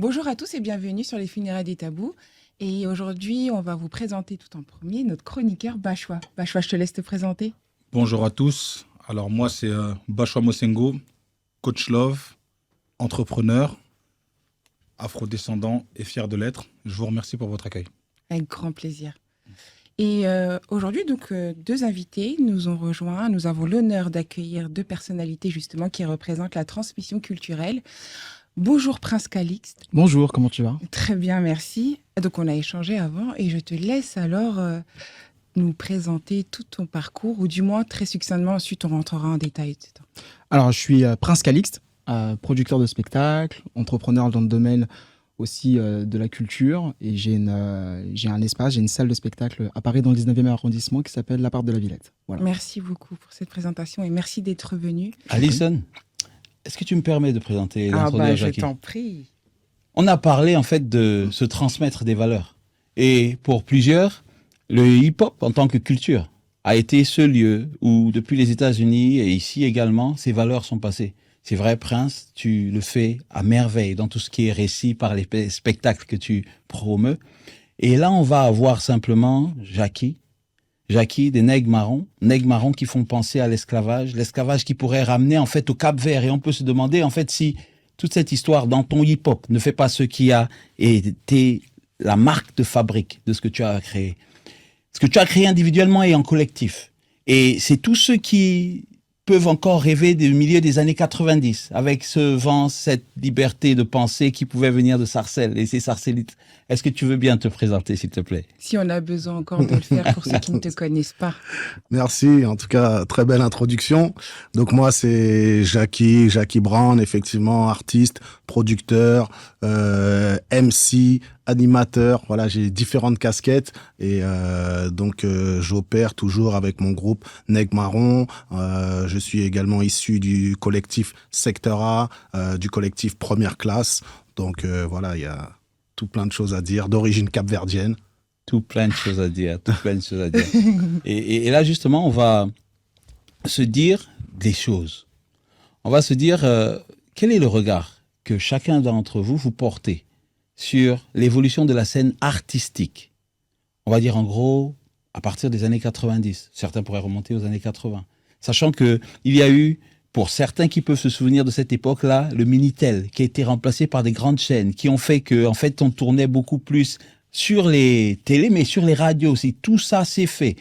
Bonjour à tous et bienvenue sur les funérailles des tabous. Et aujourd'hui, on va vous présenter tout en premier notre chroniqueur Bachwa. Bachwa, je te laisse te présenter. Bonjour à tous. Alors moi c'est Bachwa Mosengo, coach love, entrepreneur, afrodescendant et fier de l'être. Je vous remercie pour votre accueil. Avec grand plaisir. Et aujourd'hui, deux invités nous ont rejoints. Nous avons l'honneur d'accueillir deux personnalités justement qui représentent la transmission culturelle. Bonjour Prince Calixte. Bonjour, comment tu vas? Très bien, merci. Donc on a échangé avant et je te laisse alors nous présenter tout ton parcours, ou du moins très succinctement, ensuite on rentrera en détail, etc. Alors, je suis Prince Calixte, producteur de spectacles, entrepreneur dans le domaine aussi de la culture. Et j'ai un espace, j'ai une salle de spectacle à Paris dans le 19e arrondissement qui s'appelle l'Appart de la Villette. Voilà. Merci beaucoup pour cette présentation et merci d'être venu. Alison, est-ce que tu me permets de présenter l'introduire Je Jackie? t'en prie. On a parlé en fait de se transmettre des valeurs. Et pour plusieurs, le hip-hop en tant que culture a été ce lieu où depuis les États-Unis et ici également, ces valeurs sont passées. C'est vrai, Prince, tu le fais à merveille dans tout ce qui est récit par les spectacles que tu promeus. Et là, on va avoir simplement Jackie, des nègres marrons qui font penser à l'esclavage qui pourrait ramener en fait au Cap-Vert. Et on peut se demander en fait si toute cette histoire dans ton hip-hop ne fait pas ce qui a été la marque de fabrique de ce que tu as créé. Ce que tu as créé individuellement et en collectif. Et c'est tous ceux qui peuvent encore rêver du milieu des années 90, avec ce vent, cette liberté de penser qui pouvait venir de Sarcelles et ces Sarcellites. Est-ce que tu veux bien te présenter, s'il te plaît? Si on a besoin encore de le faire pour ceux qui ne te connaissent pas. Merci, en tout cas, très belle introduction. Donc moi, c'est Jackie Brown, effectivement, artiste, producteur, MC, animateur. Voilà, j'ai différentes casquettes et j'opère toujours avec mon groupe Nègres Marrons. Je suis également issu du collectif Secteur A, du collectif Première Classe. Donc voilà, il y a tout plein de choses à dire, d'origine capverdienne. Tout plein de choses à dire. Et là, justement, on va se dire des choses. On va se dire, quel est le regard que chacun d'entre vous portez sur l'évolution de la scène artistique? On va dire, en gros, à partir des années 90. Certains pourraient remonter aux années 80. Sachant qu'il y a eu, pour certains qui peuvent se souvenir de cette époque-là, le Minitel, qui a été remplacé par des grandes chaînes, qui ont fait que, en fait, on tournait beaucoup plus sur les télés, mais sur les radios aussi. Tout ça s'est fait.